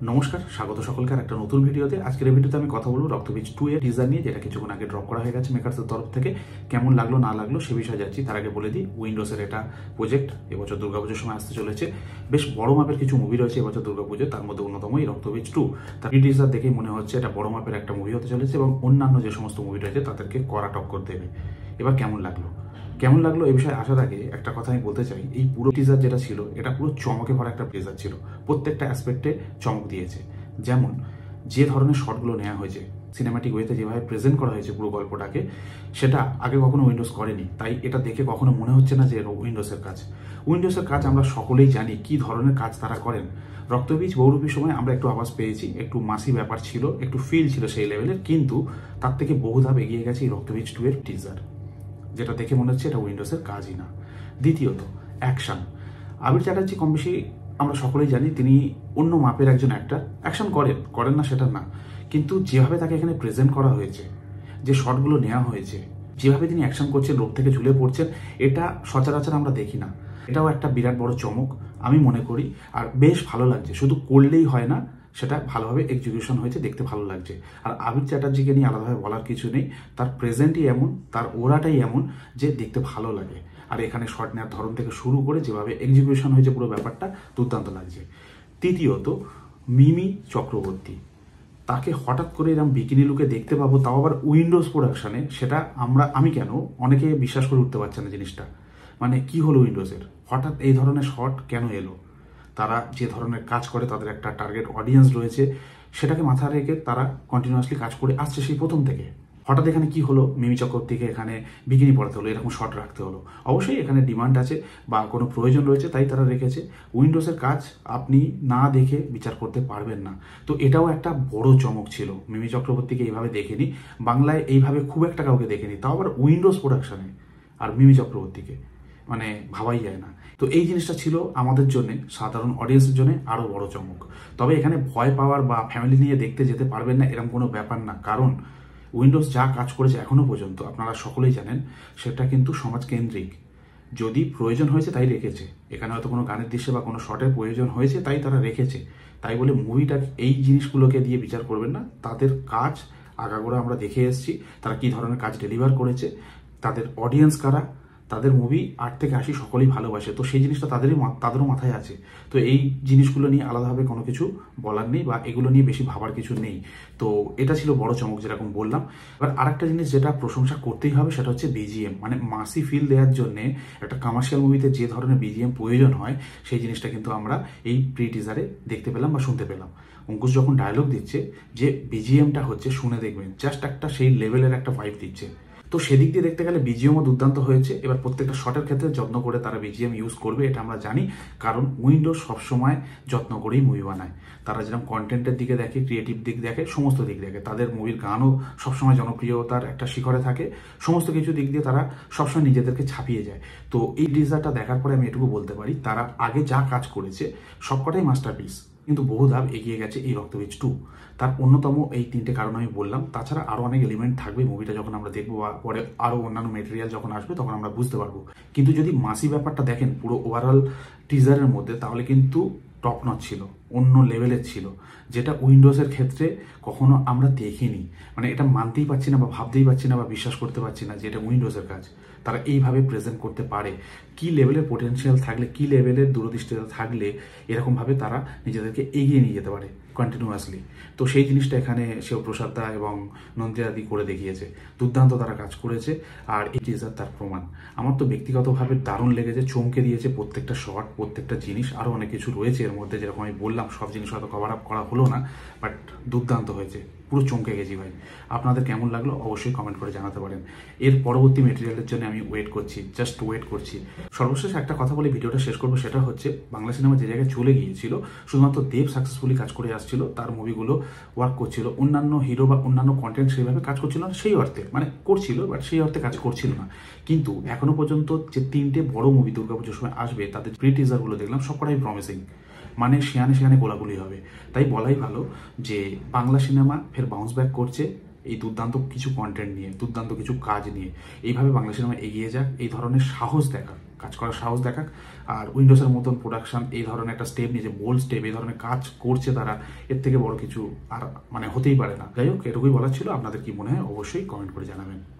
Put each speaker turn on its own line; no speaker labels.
নমস্কার, স্বাগত সকলকে আর একটা নতুন ভিডিওতে। আজকের ভিডিওতে আমি কথা বলবো রক্তবীজ 2 এর টিজার নিয়ে, যেটা কিছুক্ষণ আগে ড্রপ করা হয়ে গেছে মেকার্সের তরফ থেকে। কেমন লাগলো না লাগলো সে বিষয়ে যাচ্ছি, তার আগে বলে দিই উইন্ডোজের এটা প্রজেক্ট এবছর দুর্গাপুজোর সময় আসতে চলেছে। বেশ বড় মাপের কিছু মুভি রয়েছে এবছর দুর্গাপুজো, তার মধ্যে অন্যতম এই রক্তবীজ 2। তার টিজার দেখেই মনে হচ্ছে এটা বড় মাপের একটা মুভি হতে চলেছে এবং অন্যান্য যে সমস্ত মুভি রয়েছে তাদেরকে কড়া টক্কর দেবে। এবার কেমন লাগলো এই বিষয়ে আসার আগে একটা কথা আমি বলতে চাই, এই পুরো টিজার যেটা ছিল এটা পুরো চমকে ভরা একটা টিজার ছিল। প্রত্যেকটা অ্যাসপেক্টে চমক দিয়েছে। যেমন যে ধরনের শটগুলো নেওয়া হয়েছে, সিনেম্যাটিক ওয়েতে যেভাবে প্রেজেন্ট করা হয়েছে পুরো গল্পটাকে, সেটা আগে কখনো উইন্ডোজ করেনি। তাই এটা দেখে কখনো মনে হচ্ছে না যে উইন্ডোজের কাজ আমরা সকলেই জানি কি ধরনের কাজ তারা করেন। রক্তবীজ বহুরূপীর সময় আমরা একটু আওয়াজ পেয়েছি, একটু মাসি ব্যাপার ছিল, একটু ফিল ছিল সেই লেভেলের, কিন্তু তার থেকে বহু ধাপ এগিয়ে গেছে এই রক্তবীজ 2 এর টিজার, যেটা দেখে মনে হচ্ছে এটা উইন্ডোজের কাজই না। দ্বিতীয়ত, অ্যাকশন। আবির চ্যাটার্জি কম বেশি আমরা সকলেই জানি তিনি অন্য মাপের একজন অ্যাক্টর। অ্যাকশন করেন না সেটা না, কিন্তু যেভাবে তাকে এখানে প্রেজেন্ট করা হয়েছে, যে শটগুলো নেওয়া হয়েছে, যেভাবে তিনি অ্যাকশন করছেন, রোড থেকে ঝুলে পড়ছেন, এটা সচরাচর আমরা দেখি না। এটাও একটা বিরাট বড় চমক আমি মনে করি। আর বেশ ভালো লাগছে, শুধু করলেই হয় না, সেটা ভালোভাবে এক্সিকিউশন হয়েছে, দেখতে ভালো লাগছে। আর আবির চ্যাটার্জিকে নিয়ে আলাদাভাবে বলার কিছু নেই, তার প্রেজেন্টই এমন, তার ওরাটাই এমন যে দেখতে ভালো লাগে। আর এখানে শট নেওয়ার ধরন থেকে শুরু করে যেভাবে এক্সিকিউশন হয়েছে পুরো ব্যাপারটা দুর্দান্ত লাগছে। তৃতীয়ত, মিমি চক্রবর্তী, তাকে হঠাৎ করে এরকম বিকিনি লুকে দেখতে পাবো, তাও আবার উইন্ডোজ প্রোডাকশনে, সেটা আমি কেন, অনেকে বিশ্বাস করে উঠতে পারছে না জিনিসটা। মানে কি হলো উইন্ডোজের, হঠাৎ এই ধরনের শট কেন এলো? তারা যে ধরনের কাজ করে তাদের একটা টার্গেট অডিয়েন্স রয়েছে, সেটাকে মাথায় রেখে তারা কন্টিনিউয়াসলি কাজ করে আসছে সেই প্রথম থেকে। হঠাৎ এখানে কি হলো, মিমি চক্রবর্তীকে এখানে বিকিনি পড়াতে হলো, এরকম শট রাখতে হলো? অবশ্যই এখানে ডিমান্ড আছে বা কোনো প্রয়োজন রয়েছে, তাই তারা রেখেছে। উইন্ডোজের কাজ আপনি না দেখে বিচার করতে পারবেন না। তো এটাও একটা বড় চমক ছিল, মিমি চক্রবর্তীকে এইভাবে দেখেনি, বাংলায় এইভাবে খুব একটা কাউকে দেখেনি, তাও আবার উইন্ডোজ প্রোডাকশনে। আর মিমি চক্রবর্তীকে মানে ভাবাই যায় না। তো এই জিনিসটা ছিল আমাদের জন্য, সাধারণ অডিয়েন্সের জন্য আরও বড় চমক। তবে এখানে ভয় পাওয়ার বা ফ্যামিলি নিয়ে দেখতে যেতে পারবেন না এরকম কোনো ব্যাপার না, কারণ উইন্ডোজ যা কাজ করেছে এখনো পর্যন্ত আপনারা সকলেই জানেন, সেটা কিন্তু সমাজকেন্দ্রিক। যদি প্রয়োজন হয়েছে তাই রেখেছে, এখানে হয়তো কোনো গানের দৃশ্যে বা কোনো শটের প্রয়োজন হয়েছে তাই তারা রেখেছে। তাই বলে মুভিটা এই জিনিসগুলোকে দিয়ে বিচার করবেন না। তাদের কাজ আগাগোড়া আমরা দেখে এসেছি, তারা কি ধরনের কাজ ডেলিভার করেছে, তাদের অডিয়েন্স কারা, তাদের মুভি 8 থেকে 80 সকলেই ভালোবাসে। তো সেই জিনিসটা তাদেরও মাথায় আছে। তো এই জিনিসগুলো নিয়ে আলাদাভাবে কোনো কিছু বলার নেই বা এগুলো নিয়ে বেশি ভাবার কিছু নেই। তো এটা ছিল বড় চমক, যেরকম বললাম। এবার আরেকটা জিনিস যেটা প্রশংসা করতেই হবে, সেটা হচ্ছে বিজিএম। মানে মাসি ফিল দেওয়ার জন্য একটা কমার্শিয়াল মুভিতে যে ধরনের বিজিএম প্রয়োজন হয়, সেই জিনিসটা কিন্তু আমরা এই প্রি টিজারে দেখতে পেলাম বা শুনতে পেলাম। অঙ্কুশ যখন ডায়লগ দিচ্ছে, যে বিজিএমটা হচ্ছে শুনে দেখবেন, জাস্ট একটা সেই লেভেলের একটা ভাইব দিচ্ছে। তো সেদিক দিয়ে দেখতে গেলে বিজিএমও দুর্দান্ত হয়েছে। এবার প্রত্যেকটা শটের ক্ষেত্রে যত্ন করে তারা বিজিএম ইউজ করবে, এটা আমরা জানি, কারণ উইন্ডোজ সবসময় যত্ন করেই মুভি বানায়। তারা যেরকম কন্টেন্টের দিকে দেখে, ক্রিয়েটিভ দিক দেখে, সমস্ত দিক দেখে, তাদের মুভির গানও সবসময় জনপ্রিয়তার একটা শিখরে থাকে। সমস্ত কিছু দিক দিয়ে তারা সবসময় নিজেদেরকে ছাপিয়ে যায়। তো এই টিজারটা দেখার পরে আমি এটুকু বলতে পারি, তারা আগে যা কাজ করেছে সবকটাই মাস্টারপিস, কিন্তু বহু ধাপ এগিয়ে গেছে এই রক্তবীজ 2। তার অন্যতম এই 3টে কারণ আমি বললাম। তাছাড়া আরও অনেক এলিমেন্ট থাকবে মুভিটা যখন আমরা দেখবো, বা পরে আরও অন্যান্য মেটেরিয়াল যখন আসবে তখন আমরা বুঝতে পারবো। কিন্তু যদি মাসি ব্যাপারটা দেখেন পুরো ওভারঅল টিজারের মধ্যে, তাহলে কিন্তু টপ নচ ছিল, অন্য লেভেলের ছিল, যেটা উইন্ডোজের ক্ষেত্রে কখনো আমরা দেখিনি। মানে এটা মানতেই পারছি না বা ভাবতেই পারছি না বা বিশ্বাস করতে পারছি না যে এটা উইন্ডোজের কাজ। তারা এইভাবে প্রেজেন্ট করতে পারে, কি লেভেলের পোটেনশিয়াল থাকলে, কি লেভেলের দূরদৃষ্টিতা থাকলে এরকমভাবে তারা নিজেদেরকে এগিয়ে নিয়ে যেতে পারে কন্টিনিউয়াসলি। তো সেই জিনিসটা এখানে শিবপ্রসাদ দা এবং নন্দিয়াদি করে দেখিয়েছে, দুর্দান্ত তারা কাজ করেছে। আর এই টিজার তার প্রমাণ। আমার তো ব্যক্তিগতভাবে দারুণ লেগেছে, চমকে দিয়েছে প্রত্যেকটা শট, প্রত্যেকটা জিনিস। আরও অনেক কিছু রয়েছে এর মধ্যে, যেরকম আমি বললাম সব জিনিস হয়তো কভার আপ করা হলো না, বাট দুর্দান্ত হয়েছে, পুরো চমকে গেছি ভাই। আপনাদের কেমন লাগলো অবশ্যই কমেন্ট করে জানাতে পারেন। এর পরবর্তী মেটেরিয়ালের জন্য আমি ওয়েট করছি, জাস্ট ওয়েট করছি। সর্বশেষ একটা কথা বলে ভিডিওটা শেষ করবো, সেটা হচ্ছে বাংলা সিনেমা যে জায়গায় চলে গিয়েছিল, শুধুমাত্র দেব সাকসেসফুলি কাজ করে আসছিল, তার মুভিগুলো ওয়ার্ক করছিল, অন্যান্য হিরো বা অন্যান্য কন্টেন্ট সেইভাবে কাজ করছিল না, সেই অর্থে মানে করছিল, বাট সেই অর্থে কাজ করছিল না। কিন্তু এখনো পর্যন্ত যে 3টে বড় মুভি দুর্গাপুজোর সময় আসবে, তাদের প্রি টিজারগুলো দেখলাম, সবকটাই প্রমিসিং। মানে সেখানে গোলাগুলি হবে। তাই বলাই ভালো যে বাংলা সিনেমা ফের বাউন্স ব্যাক করছে এই দুর্দান্ত কিছু কন্টেন্ট নিয়ে, দুর্দান্ত কিছু কাজ নিয়ে। এইভাবে বাংলা সিনেমা এগিয়ে যাক, এই ধরনের সাহস দেখা কাজ করার সাহস দেখাক। আর উইন্ডোজের মতন প্রোডাকশন এই ধরনের একটা স্টেপ নিয়েছে, বোল্ড স্টেপ, এই ধরনের কাজ করছে তারা, এর থেকে বড় কিছু আর মানে হতেই পারে না। যাই হোক, এটুকুই বলার ছিল। আপনাদের কি মনে হয় অবশ্যই কমেন্ট করে জানাবেন।